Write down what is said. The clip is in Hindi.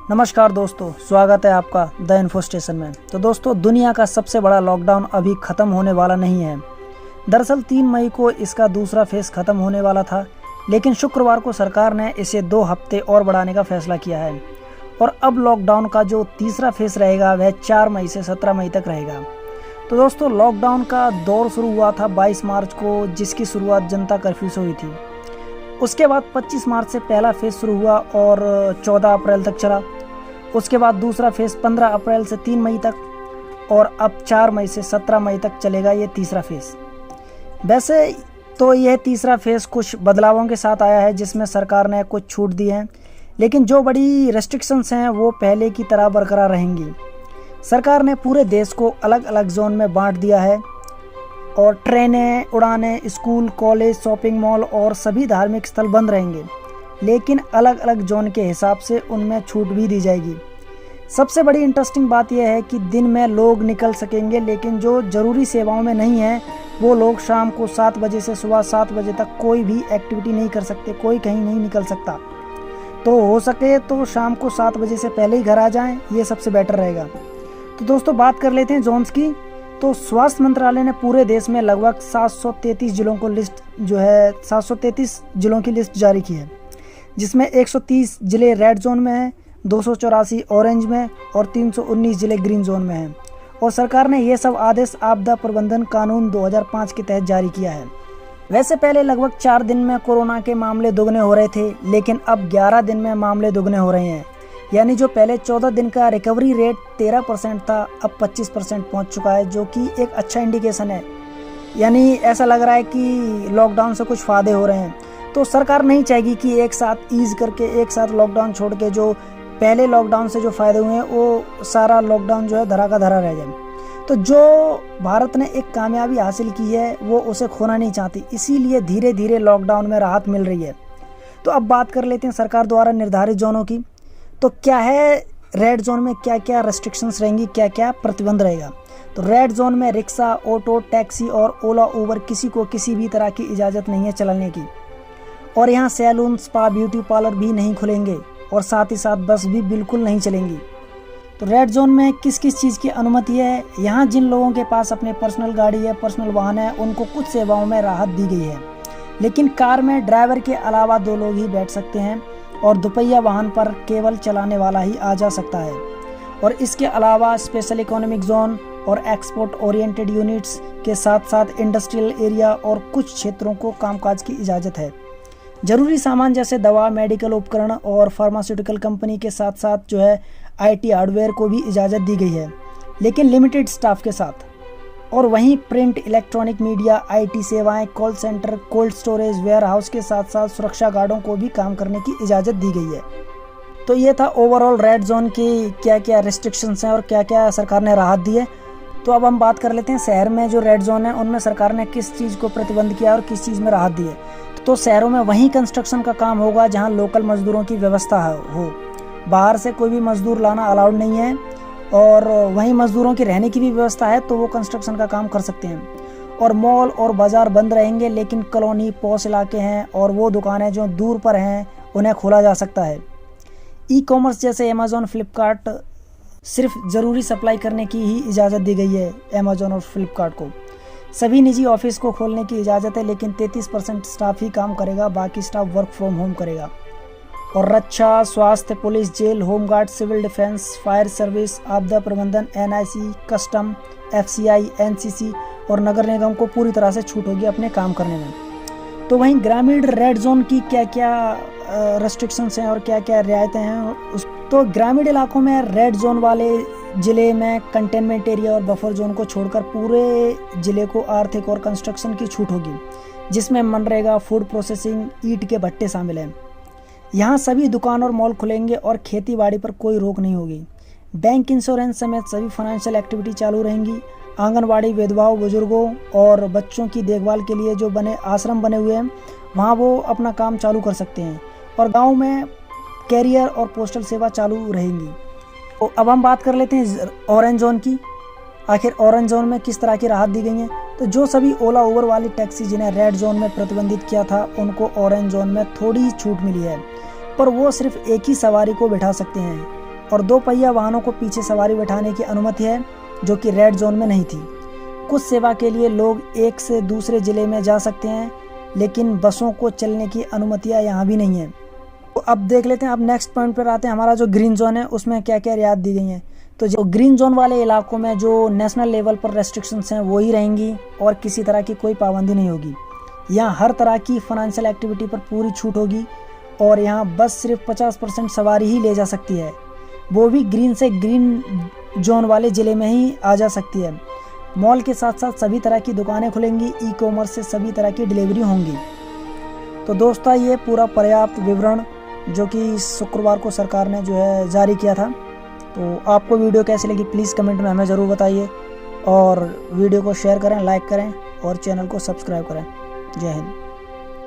नमस्कार दोस्तों, स्वागत है आपका द इन्फो स्टेशन में। तो दोस्तों, दुनिया का सबसे बड़ा लॉकडाउन अभी ख़त्म होने वाला नहीं है। दरअसल 3 मई को इसका दूसरा फेज़ ख़त्म होने वाला था, लेकिन शुक्रवार को सरकार ने इसे 2 हफ्ते और बढ़ाने का फैसला किया है और अब लॉकडाउन का जो तीसरा फेज़ रहेगा वह 4 मई से 17 मई तक रहेगा। तो दोस्तों, लॉकडाउन का दौर शुरू हुआ था 22 मार्च को, जिसकी शुरुआत जनता कर्फ्यू से हुई थी। उसके बाद 25 मार्च से पहला फेज़ शुरू हुआ और 14 अप्रैल तक चला। उसके बाद दूसरा फेज़ 15 अप्रैल से 3 मई तक और अब 4 मई से 17 मई तक चलेगा ये तीसरा फेज़। वैसे तो यह तीसरा फेज़ कुछ बदलावों के साथ आया है, जिसमें सरकार ने कुछ छूट दी है, लेकिन जो बड़ी रेस्ट्रिक्शंस हैं वो पहले की तरह बरकरार रहेंगी। सरकार ने पूरे देश को अलग अलग जोन में बांट दिया है और ट्रेनें, उड़ानें, स्कूल, कॉलेज, शॉपिंग मॉल और सभी धार्मिक स्थल बंद रहेंगे, लेकिन अलग अलग जोन के हिसाब से उनमें छूट भी दी जाएगी। सबसे बड़ी इंटरेस्टिंग बात यह है कि दिन में लोग निकल सकेंगे, लेकिन जो ज़रूरी सेवाओं में नहीं है वो लोग शाम को 7 बजे से सुबह 7 बजे तक कोई भी एक्टिविटी नहीं कर सकते, कोई कहीं नहीं निकल सकता। तो हो सके तो शाम को 7 बजे से पहले ही घर आ जाएं, ये सबसे बेटर रहेगा। तो दोस्तों, बात कर लेते हैं जोन्स की। तो स्वास्थ्य मंत्रालय ने पूरे देश में लगभग 733 जिलों को लिस्ट 733 जिलों की लिस्ट जारी की है, जिसमें 130 जिले रेड जोन में हैं, 284 ऑरेंज में और 319 जिले ग्रीन जोन में हैं। और सरकार ने ये सब आदेश आपदा प्रबंधन कानून 2005 के तहत जारी किया है। वैसे पहले लगभग 4 दिन में कोरोना के मामले दोगुने हो रहे थे, लेकिन अब 11 दिन में मामले दोगुने हो रहे हैं। यानी जो पहले 14 दिन का रिकवरी रेट 13% था, अब 25% पहुंच चुका है, जो कि एक अच्छा इंडिकेशन है। यानी ऐसा लग रहा है कि लॉकडाउन से कुछ फ़ायदे हो रहे हैं। तो सरकार नहीं चाहेगी कि एक साथ ईज करके एक साथ लॉकडाउन छोड़ के जो पहले लॉकडाउन से जो फ़ायदे हुए हैं वो सारा लॉकडाउन जो है धरा का धरा रह जाए। तो जो भारत ने एक कामयाबी हासिल की है वो उसे खोना नहीं चाहती, इसीलिए धीरे धीरे लॉकडाउन में राहत मिल रही है। तो अब बात कर लेते हैं सरकार द्वारा निर्धारित जोनों की। तो क्या है रेड जोन में, क्या क्या रेस्ट्रिक्शंस रहेंगी, क्या क्या प्रतिबंध रहेगा। तो रेड जोन में रिक्शा, ऑटो, टैक्सी और ओला, उबर किसी को किसी भी तरह की इजाज़त नहीं है चलाने की। और यहाँ सैलून, स्पा, ब्यूटी पार्लर भी नहीं खुलेंगे और साथ ही साथ बस भी बिल्कुल नहीं चलेंगी। तो रेड जोन में किस किस चीज़ की अनुमति है। यहाँ जिन लोगों के पास अपने पर्सनल गाड़ी है, पर्सनल वाहन है, उनको कुछ सेवाओं में राहत दी गई है, लेकिन कार में ड्राइवर के अलावा 2 लोग ही बैठ सकते हैं और दुपहिया वाहन पर केवल चलाने वाला ही आ जा सकता है। और इसके अलावा स्पेशल इकोनॉमिक जोन और एक्सपोर्ट ओरिएंटेड यूनिट्स के साथ साथ इंडस्ट्रियल एरिया और कुछ क्षेत्रों को कामकाज की इजाज़त है। ज़रूरी सामान जैसे दवा, मेडिकल उपकरण और फार्मास्यूटिकल कंपनी के साथ साथ जो है IT हार्डवेयर को भी इजाज़त दी गई है, लेकिन लिमिटेड स्टाफ के साथ। और वहीं प्रिंट, इलेक्ट्रॉनिक मीडिया, IT सेवाएं, call centre, cold storage, warehouse के साथ साथ सुरक्षा गार्डों को भी काम करने की इजाज़त दी गई है। तो ये था ओवरऑल रेड जोन की क्या क्या रेस्ट्रिक्शंस हैं और क्या क्या सरकार ने राहत दी है। तो अब हम बात कर लेते हैं शहर में जो रेड जोन है उनमें सरकार ने किस चीज़ को प्रतिबंध किया और किस चीज़ में राहत दी है। तो शहरों में वहीं कंस्ट्रक्शन का काम होगा जहां लोकल मजदूरों की व्यवस्था हो। बाहर से कोई भी मजदूर लाना अलाउड नहीं है और वहीं मजदूरों की रहने की भी व्यवस्था है, तो वो कंस्ट्रक्शन का काम कर सकते हैं। और मॉल और बाज़ार बंद रहेंगे, लेकिन कॉलोनी, पॉश इलाके हैं और वो दुकानें जो दूर पर हैं उन्हें खोला जा सकता है। ई-कॉमर्स जैसे अमेज़ॉन, फ्लिपकार्ट, सिर्फ ज़रूरी सप्लाई करने की ही इजाज़त दी गई है अमेज़ॉन और फ्लिपकार्ट को। सभी निजी ऑफिस को खोलने की इजाज़त है, लेकिन 33% स्टाफ ही काम करेगा, बाकी स्टाफ वर्क फ्रॉम होम करेगा। और रक्षा, स्वास्थ्य, police, jail, home guard, civil defence, fire service, आपदा प्रबंधन, NIC, कस्टम, FCI, NCC और नगर निगम को पूरी तरह से छूट होगी अपने काम करने में। तो वहीं ग्रामीण रेड जोन की क्या क्या रेस्ट्रिक्शंस हैं और क्या क्या रियायतें हैं। तो ग्रामीण इलाकों में रेड जोन वाले ज़िले में कंटेनमेंट एरिया और बफर जोन को छोड़कर पूरे ज़िले को आर्थिक और कंस्ट्रक्शन की छूट होगी, जिसमें मनरेगा, फूड प्रोसेसिंग, ईंट के भट्टे शामिल हैं। यहाँ सभी दुकान और मॉल खुलेंगे और खेती बाड़ी पर कोई रोक नहीं होगी। बैंक, इंश्योरेंस समेत सभी फाइनेंशियल एक्टिविटी चालू रहेंगी। आंगनवाड़ी, विधवाओं, बुजुर्गों और बच्चों की देखभाल के लिए जो आश्रम बने हुए हैं वहाँ वो अपना काम चालू कर सकते हैं। और गाँव में कैरियर और पोस्टल सेवा चालू रहेंगी। तो अब हम बात कर लेते हैं ऑरेंज जोन की। आखिर ऑरेंज जोन में किस तरह की राहत दी गई है। तो जो सभी ओला, उबर वाली टैक्सी जिन्हें रेड जोन में प्रतिबंधित किया था, उनको ऑरेंज जोन में थोड़ी छूट मिली है, पर वो सिर्फ एक ही सवारी को बिठा सकते हैं। और 2 पहिया वाहनों को पीछे सवारी बैठाने की अनुमति है, जो कि रेड जोन में नहीं थी। कुछ सेवा के लिए लोग एक से दूसरे ज़िले में जा सकते हैं, लेकिन बसों को चलने की अनुमतियाँ यहाँ भी नहीं है। तो अब देख लेते हैं, अब नेक्स्ट पॉइंट पर आते हैं। हमारा जो ग्रीन जोन है उसमें क्या क्या रियायत दी गई हैं। तो जो ग्रीन जोन वाले इलाकों में जो नेशनल लेवल पर रेस्ट्रिक्शंस हैं वो ही रहेंगी और किसी तरह की कोई पाबंदी नहीं होगी। यहाँ हर तरह की फाइनेंशियल एक्टिविटी पर पूरी छूट होगी और यहाँ बस सिर्फ 50% सवारी ही ले जा सकती है, वो भी ग्रीन से ग्रीन जोन वाले ज़िले में ही आ जा सकती है। मॉल के साथ साथ सभी तरह की दुकानें खुलेंगी, ई कॉमर्स से सभी तरह की डिलीवरी होंगी। तो दोस्तों ये पूरा पर्याप्त विवरण जो कि शुक्रवार को सरकार ने जो है जारी किया था। तो आपको वीडियो कैसी लगी प्लीज़ कमेंट में हमें ज़रूर बताइए और वीडियो को शेयर करें, लाइक करें और चैनल को सब्सक्राइब करें। जय हिंद।